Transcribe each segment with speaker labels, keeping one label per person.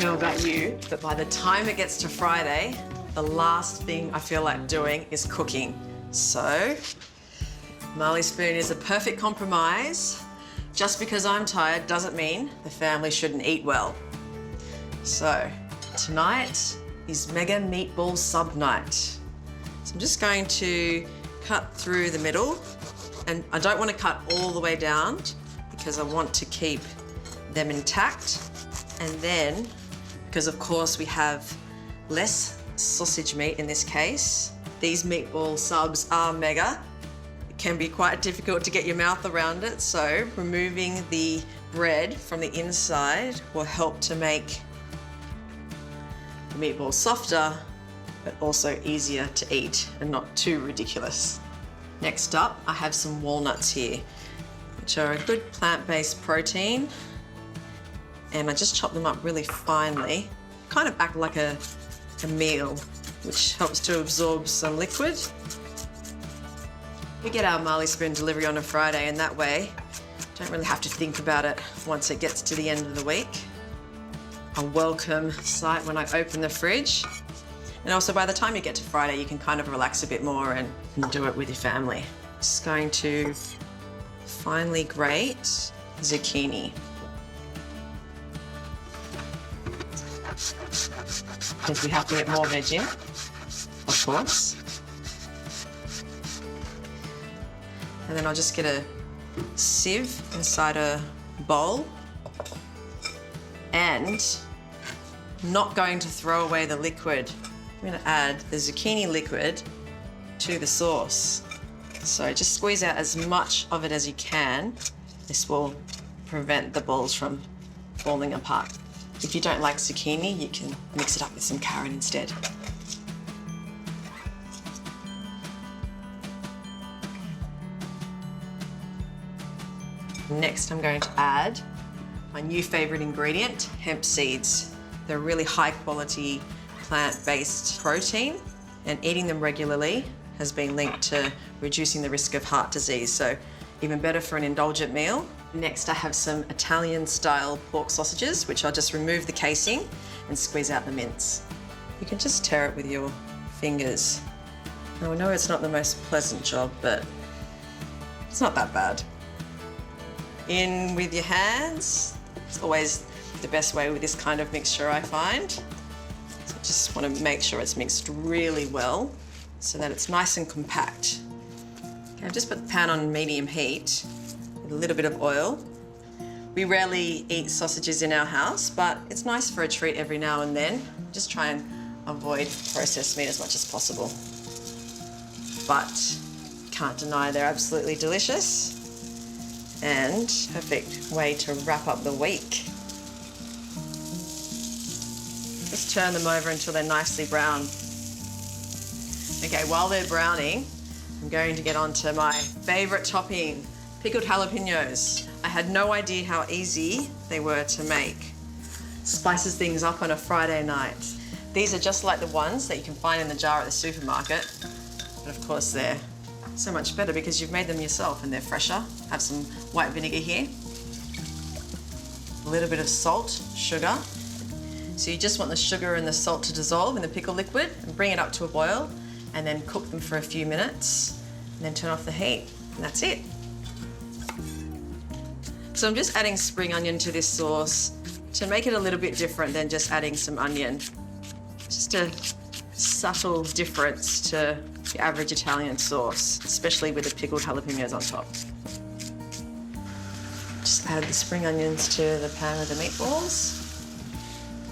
Speaker 1: don't know about you, but by the time it gets to Friday, the last thing I feel like doing is cooking. So, Marley Spoon is a perfect compromise. Just because I'm tired doesn't mean the family shouldn't eat well. So, tonight is Mega-Meatball Sub night. So I'm just going to cut through the middle, and I don't want to cut all the way down because I want to keep them intact. And then, because of course we have less sausage meat in this case, these meatball subs are mega. It can be quite difficult to get your mouth around it, so removing the bread from the inside will help to make the meatball softer, but also easier to eat and not too ridiculous. Next up, I have some walnuts here, which are a good plant-based protein. And I just chop them up really finely, kind of act like a meal, which helps to absorb some liquid. We get our Marley Spoon delivery on a Friday, and that way, don't really have to think about it once it gets to the end of the week. A welcome sight when I open the fridge. And also by the time you get to Friday, you can kind of relax a bit more and do it with your family. Just going to finely grate zucchini. Because we have to get more veg in, of course. And then I'll just get a sieve inside a bowl. And I'm not going to throw away the liquid. I'm going to add the zucchini liquid to the sauce. So just squeeze out as much of it as you can. This will prevent the balls from falling apart. If you don't like zucchini, you can mix it up with some carrot instead. Next, I'm going to add my new favorite ingredient, hemp seeds. They're a really high quality plant-based protein, and eating them regularly has been linked to reducing the risk of heart disease, so even better for an indulgent meal. Next, I have some Italian-style pork sausages, which I'll just remove the casing and squeeze out the mince. You can just tear it with your fingers. Now, I know it's not the most pleasant job, but it's not that bad. In with your hands. It's always the best way with this kind of mixture, I find. So I just want to make sure it's mixed really well so that it's nice and compact. Okay, I've just put the pan on medium heat with a little bit of oil. We rarely eat sausages in our house, but it's nice for a treat every now and then. Just try and avoid processed meat as much as possible. But can't deny they're absolutely delicious and perfect way to wrap up the week. Just turn them over until they're nicely brown. Okay, while they're browning, I'm going to get onto my favorite topping, pickled jalapenos. I had no idea how easy they were to make. Spices things up on a Friday night. These are just like the ones that you can find in the jar at the supermarket. But of course they're so much better because you've made them yourself and they're fresher. I have some white vinegar here. A little bit of salt, sugar. So you just want the sugar and the salt to dissolve in the pickle liquid and bring it up to a boil and then cook them for a few minutes and then turn off the heat, and that's it. So I'm just adding spring onion to this sauce to make it a little bit different than just adding some onion. Just a subtle difference to the average Italian sauce, especially with the pickled jalapenos on top. Just add the spring onions to the pan with the meatballs.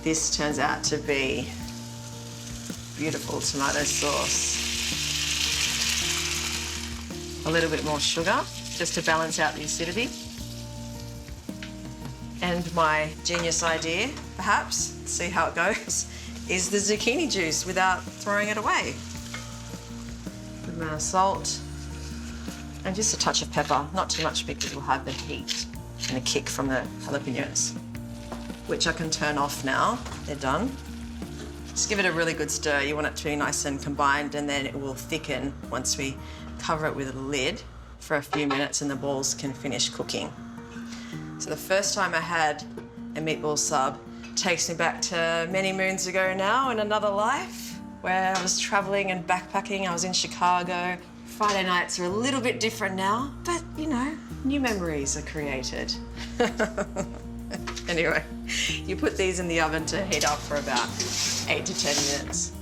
Speaker 1: This turns out to be beautiful tomato sauce. A little bit more sugar, just to balance out the acidity. And my genius idea, perhaps, see how it goes, is the zucchini juice without throwing it away. Good amount of salt and just a touch of pepper, not too much because we'll have the heat and a kick from the jalapenos, which I can turn off now. They're done. Just give it a really good stir. You want it to be nice and combined, and then it will thicken once we cover it with a lid for a few minutes and the balls can finish cooking. So the first time I had a meatball sub Takes me back to many moons ago now in another life where I was traveling and backpacking. I was in Chicago. Friday nights are a little bit different now, but you know, new memories are created. Anyway, you put these in the oven to heat up for about 8 to 10 minutes.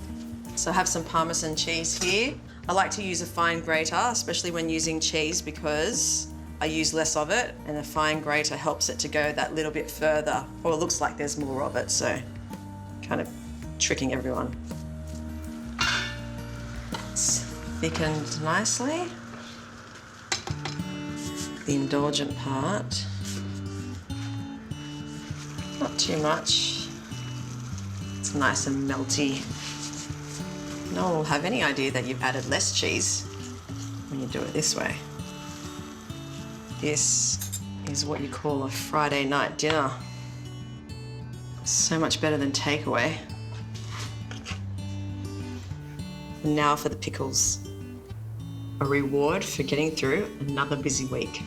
Speaker 1: So I have some Parmesan cheese here. I like to use a fine grater, especially when using cheese, because I use less of it, and a fine grater helps it to go that little bit further, or it looks like there's more of it, so kind of tricking everyone. It's thickened nicely. The indulgent part. Not too much. It's nice and melty. No one will have any idea that you've added less cheese when you do it this way. This is what you call a Friday night dinner. So much better than takeaway. And now for the pickles. A reward for getting through another busy week.